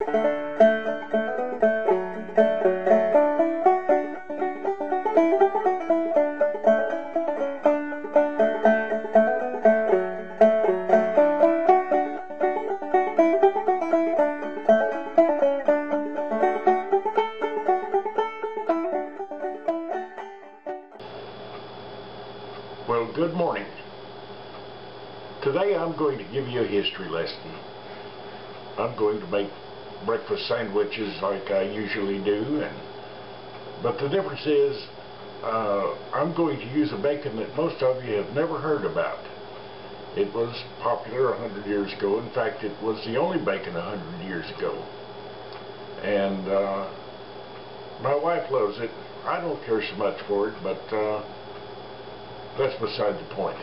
Well, good morning. Today I'm going to give you a history lesson. I'm going to make breakfast sandwiches like I usually do, but the difference is I'm going to use a bacon that most of you have never heard about. It was popular 100 years ago. In fact, it was the only bacon 100 years ago. And my wife loves it. I don't care so much for it, but that's beside the point.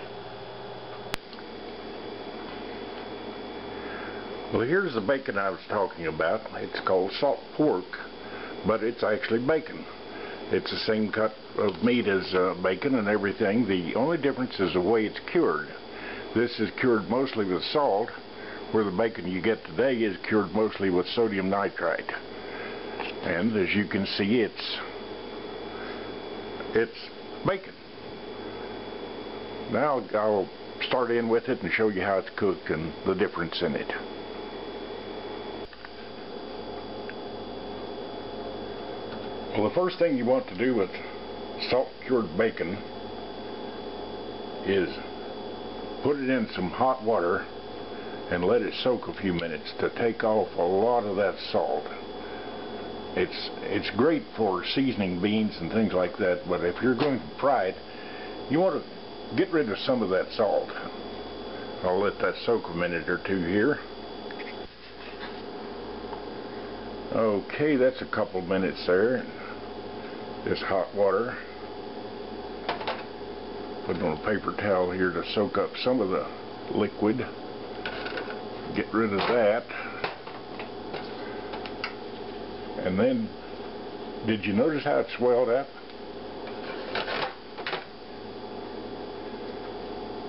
Well, here's the bacon I was talking about. It's called salt pork, but it's actually bacon. It's the same cut of meat as bacon and everything. The only difference is the way it's cured. This is cured mostly with salt, where the bacon you get today is cured mostly with sodium nitrite. And as you can see, it's bacon. Now I'll start in with it and show you how it's cooked and the difference in it. Well, the first thing you want to do with salt cured bacon is put it in some hot water and let it soak a few minutes to take off a lot of that salt. It's great for seasoning beans and things like that, but if you're going to fry it, you want to get rid of some of that salt. I'll let that soak a minute or two here. Okay, that's a couple minutes there. This hot water. Put it on a paper towel here to soak up some of the liquid. Get rid of that. And then, did you notice how it swelled up?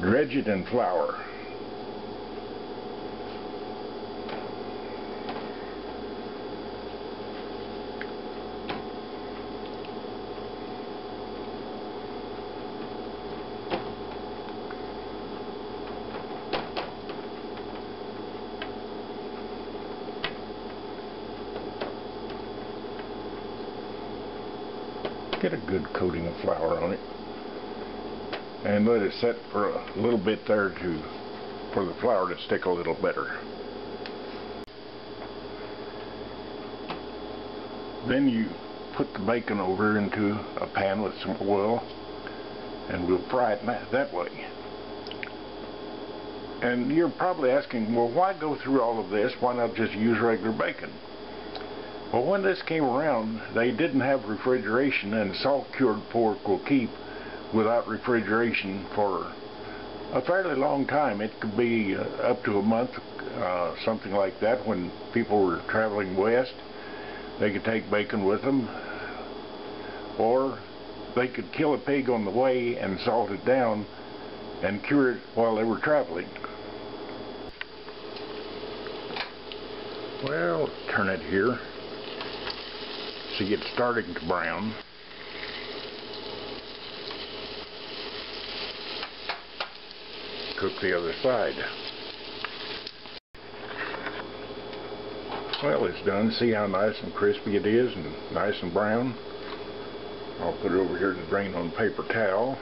Dredge it in flour. Get a good coating of flour on it and let it set for a little bit there for the flour to stick a little better. Then you put the bacon over into a pan with some oil and we'll fry it that way. And you're probably asking, well, why go through all of this? Why not just use regular bacon? Well, when this came around, they didn't have refrigeration, and salt cured pork will keep without refrigeration for a fairly long time. It could be up to a month, something like that. When people were traveling west, they could take bacon with them, or they could kill a pig on the way and salt it down and cure it while they were traveling. Well, turn it here. See, it's starting to brown. Cook the other side. Well, it's done. See how nice and crispy it is and nice and brown? I'll put it over here to drain on a paper towel.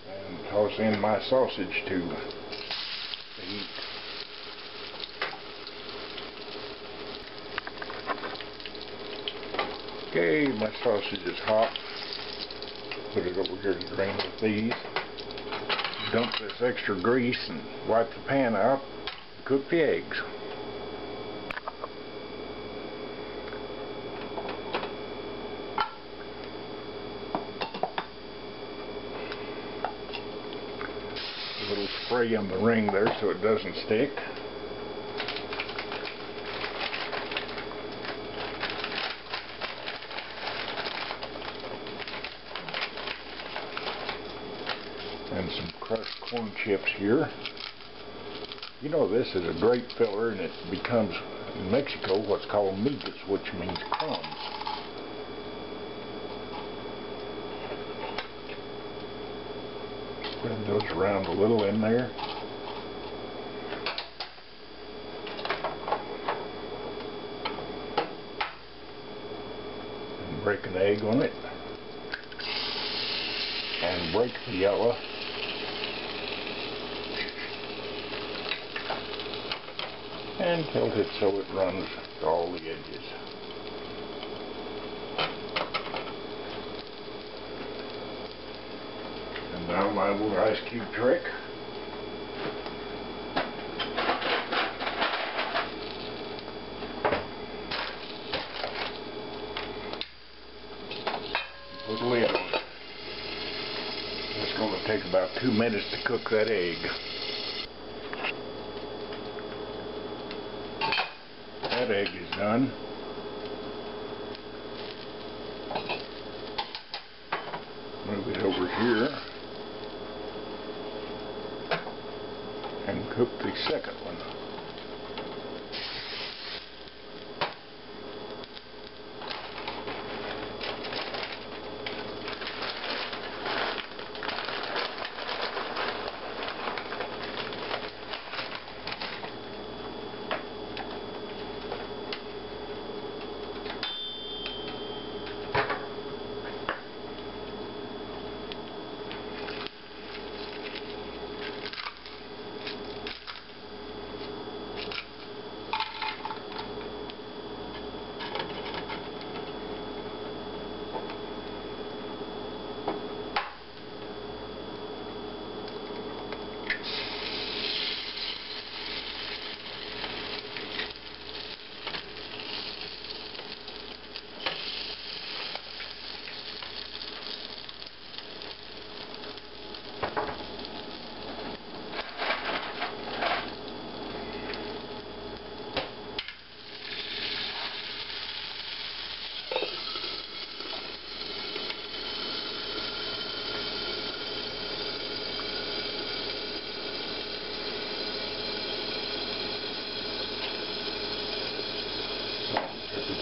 And toss in my sausage to heat. Okay, my sausage is hot. Put it over here to drain with these. Dump this extra grease and wipe the pan out. Cook the eggs. A little spray on the ring there so it doesn't stick. And some crushed corn chips here. You know, this is a great filler, and it becomes, in Mexico, what's called migas, which means crumbs. Spread those around a little in there. And break an egg on it. And break the yellow. And tilt it so it runs to all the edges. And now my little ice cube trick. Put a lid on it. It's going to take about 2 minutes to cook that egg. That egg is done. Move it over here and cook the second one.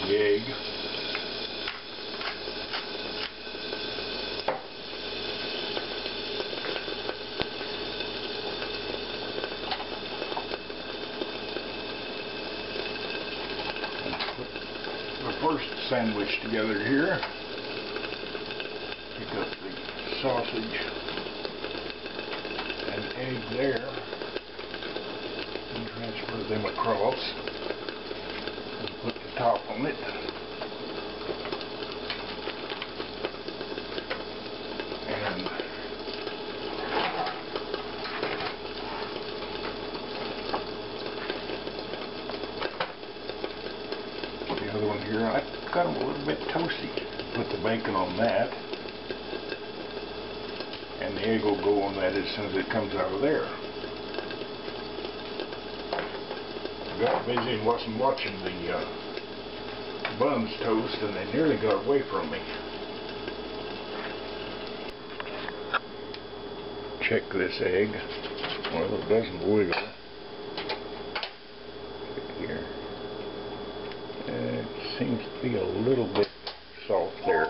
The egg. And put the first sandwich together here. Pick up the sausage and egg there and transfer them across. Put the top on it. And the other one here, I got them a little bit toasty. Put the bacon on that. And the egg will go on that as soon as it comes out of there. Got busy and wasn't watching the buns toast, and they nearly got away from me. Check this egg. Well, it doesn't wiggle. Here. It seems to be a little bit soft there.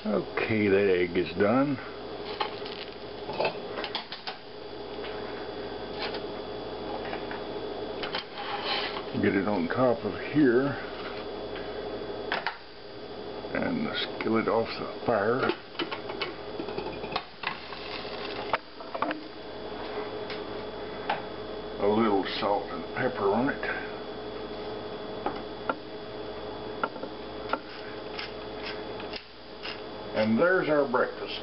Okay, that egg is done. Get it on top of here and the skillet off the fire. A little salt and pepper on it. And there's our breakfast.